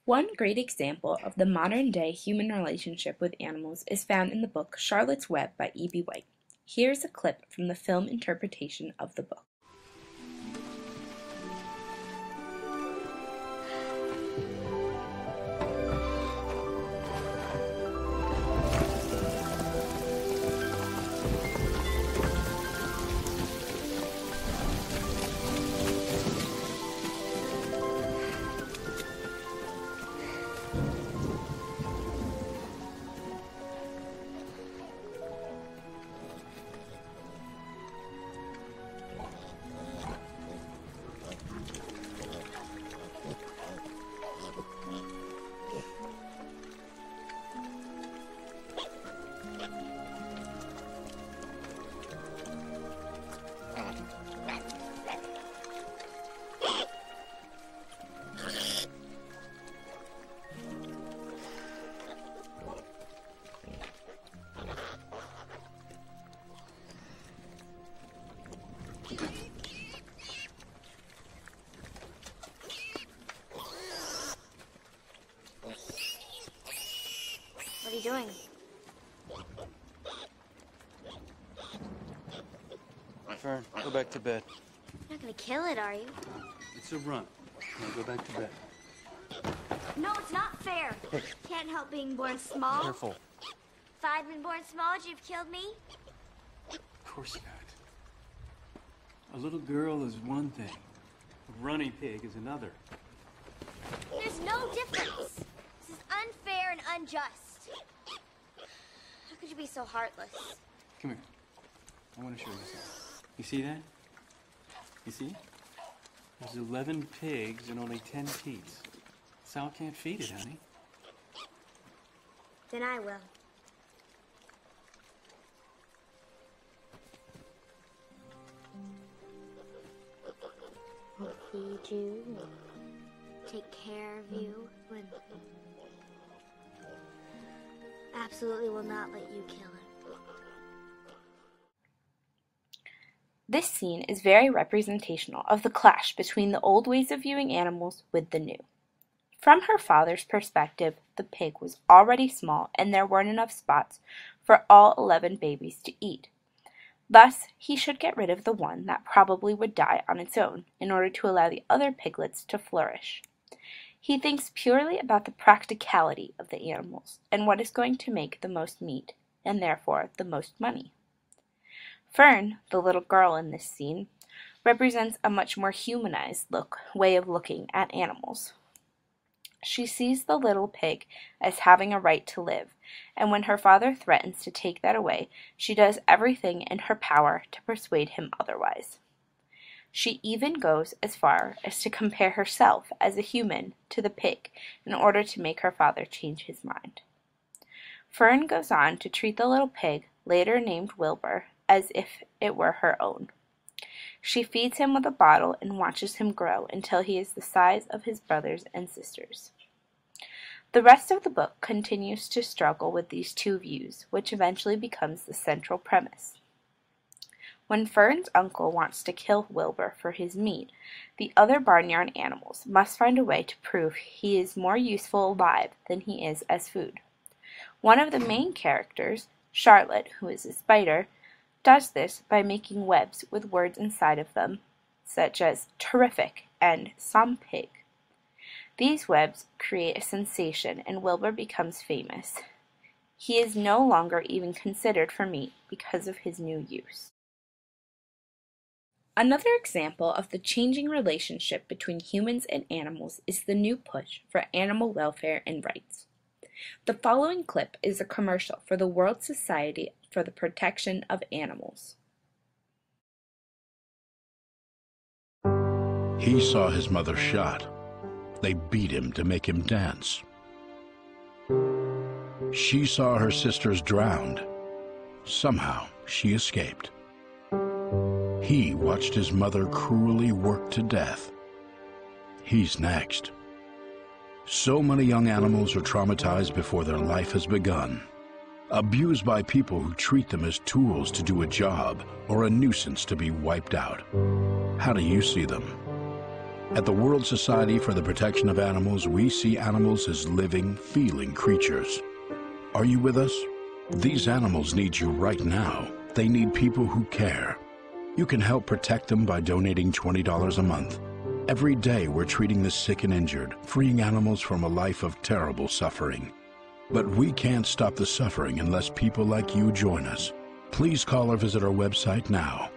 One great example of the modern-day human relationship with animals is found in the book Charlotte's Web by E.B. White. Here's a clip from the film interpretation of the book. What are you doing? Fern, go back to bed. You're not gonna kill it, are you? It's a run. Now go back to bed. No, it's not fair. Can't help being born small. Careful. If I'd been born small, would you have killed me? Of course not. A little girl is one thing. A runny pig is another. There's no difference. This is unfair and unjust. How could you be so heartless? Come here. I want to show you something. You see that? You see? There's 11 pigs and only 10 teats. Sal can't feed it, honey. Then I will. We'll feed you, take care of you, and absolutely will not let you kill him. This scene is very representational of the clash between the old ways of viewing animals with the new. From her father's perspective, the pig was already small and there weren't enough spots for all 11 babies to eat. Thus, he should get rid of the one that probably would die on its own in order to allow the other piglets to flourish. He thinks purely about the practicality of the animals and what is going to make the most meat and therefore the most money. Fern, the little girl in this scene, represents a much more humanized way of looking at animals. She sees the little pig as having a right to live, and when her father threatens to take that away, she does everything in her power to persuade him otherwise. She even goes as far as to compare herself as a human to the pig in order to make her father change his mind. Fern goes on to treat the little pig, later named Wilbur, as if it were her own. She feeds him with a bottle and watches him grow until he is the size of his brothers and sisters. The rest of the book continues to struggle with these two views, which eventually becomes the central premise. When Fern's uncle wants to kill Wilbur for his meat, the other barnyard animals must find a way to prove he is more useful alive than he is as food. One of the main characters, Charlotte, who is a spider, does this by making webs with words inside of them, such as terrific and some pig. These webs create a sensation and Wilbur becomes famous. He is no longer even considered for meat because of his new use. Another example of the changing relationship between humans and animals is the new push for animal welfare and rights. The following clip is a commercial for the World Society for the Protection of Animals. He saw his mother shot. They beat him to make him dance. She saw her sisters drowned. Somehow she escaped. He watched his mother cruelly worked to death. He's next. So many young animals are traumatized before their life has begun, abused by people who treat them as tools to do a job or a nuisance to be wiped out. How do you see them? At the World Society for the Protection of Animals, we see animals as living, feeling creatures. Are you with us? These animals need you right now. They need people who care. You can help protect them by donating $20 a month. Every day we're treating the sick and injured, freeing animals from a life of terrible suffering. But we can't stop the suffering unless people like you join us. Please call or visit our website now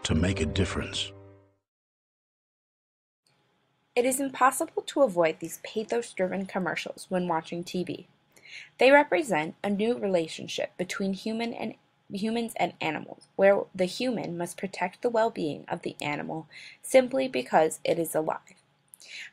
to make a difference. It is impossible to avoid these pathos-driven commercials when watching TV. They represent a new relationship between humans and animals, where the human must protect the well-being of the animal simply because it is alive.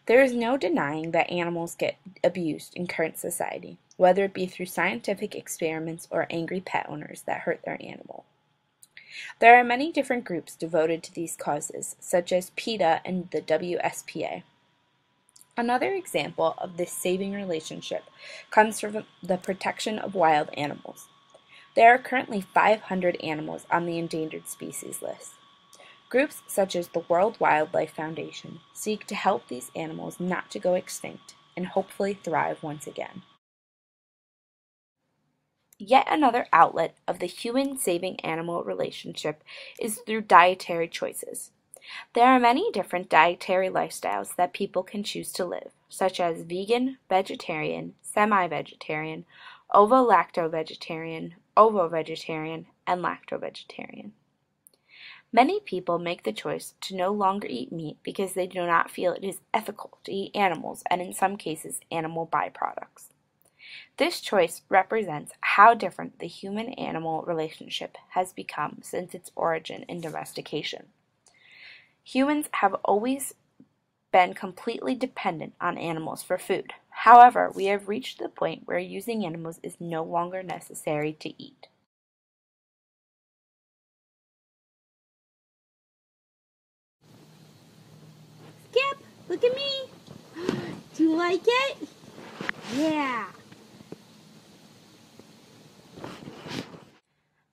There is no denying that animals get abused in current society, whether it be through scientific experiments or angry pet owners that hurt their animal. There are many different groups devoted to these causes, such as PETA and the WSPA. Another example of this saving relationship comes from the protection of wild animals. There are currently 500 animals on the endangered species list. Groups such as the World Wildlife Foundation seek to help these animals not to go extinct and hopefully thrive once again. Yet another outlet of the human-saving animal relationship is through dietary choices. There are many different dietary lifestyles that people can choose to live, such as vegan, vegetarian, semi-vegetarian, ovo-lacto-vegetarian, ovo-vegetarian, and lacto-vegetarian. Many people make the choice to no longer eat meat because they do not feel it is ethical to eat animals and in some cases animal byproducts. This choice represents how different the human-animal relationship has become since its origin in domestication. Humans have always been completely dependent on animals for food. However, we have reached the point where using animals is no longer necessary to eat. Skip, look at me. Do you like it? Yeah.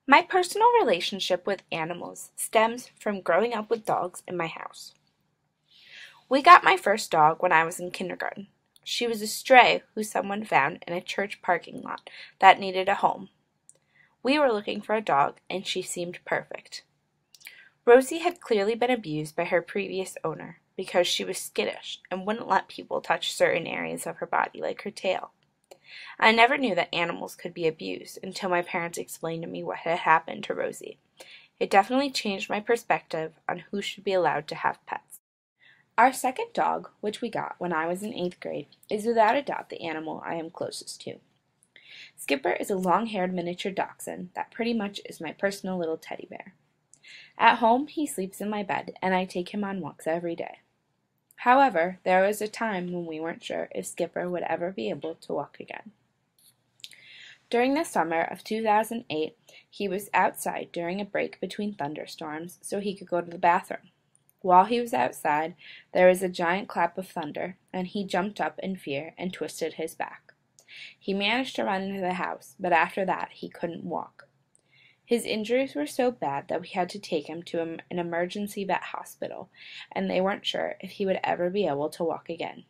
My personal relationship with animals stems from growing up with dogs in my house. We got my first dog when I was in kindergarten. She was a stray who someone found in a church parking lot that needed a home. We were looking for a dog, and she seemed perfect. Rosie had clearly been abused by her previous owner because she was skittish and wouldn't let people touch certain areas of her body, like her tail. I never knew that animals could be abused until my parents explained to me what had happened to Rosie. It definitely changed my perspective on who should be allowed to have pets. Our second dog, which we got when I was in 8th grade, is without a doubt the animal I am closest to. Skipper is a long-haired miniature dachshund that pretty much is my personal little teddy bear. At home, he sleeps in my bed, and I take him on walks every day. However, there was a time when we weren't sure if Skipper would ever be able to walk again. During the summer of 2008, he was outside during a break between thunderstorms so he could go to the bathroom. While he was outside, there was a giant clap of thunder, and he jumped up in fear and twisted his back. He managed to run into the house, but after that he couldn't walk. His injuries were so bad that we had to take him to an emergency vet hospital, and they weren't sure if he would ever be able to walk again.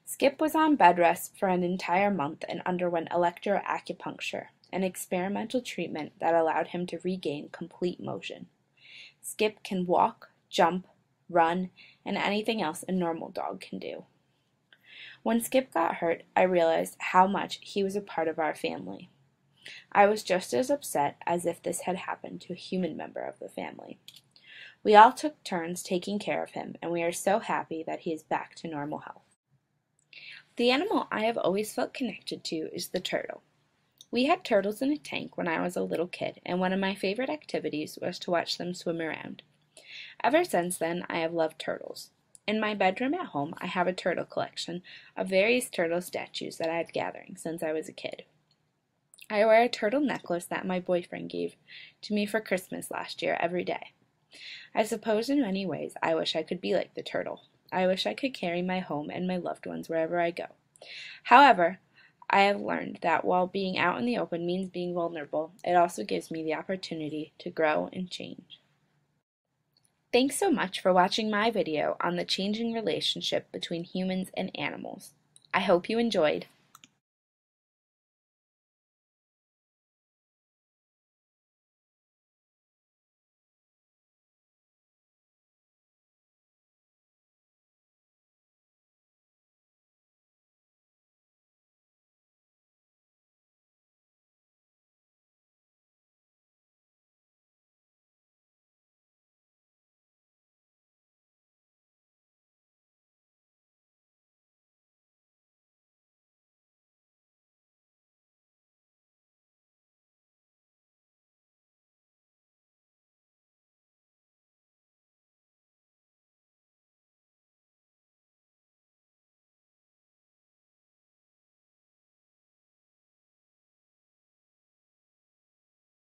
Skip was on bed rest for an entire month and underwent electroacupuncture, an experimental treatment that allowed him to regain complete motion. Skip can walk, jump, run, and anything else a normal dog can do. When Skip got hurt, I realized how much he was a part of our family. I was just as upset as if this had happened to a human member of the family. We all took turns taking care of him, and we are so happy that he is back to normal health. The animal I have always felt connected to is the turtle. We had turtles in a tank when I was a little kid, and one of my favorite activities was to watch them swim around. Ever since then, I have loved turtles. In my bedroom at home, I have a turtle collection of various turtle statues that I had gathering since I was a kid. I wear a turtle necklace that my boyfriend gave to me for Christmas last year every day. I suppose in many ways I wish I could be like the turtle. I wish I could carry my home and my loved ones wherever I go. However, I have learned that while being out in the open means being vulnerable, it also gives me the opportunity to grow and change. Thanks so much for watching my video on the changing relationship between humans and animals. I hope you enjoyed.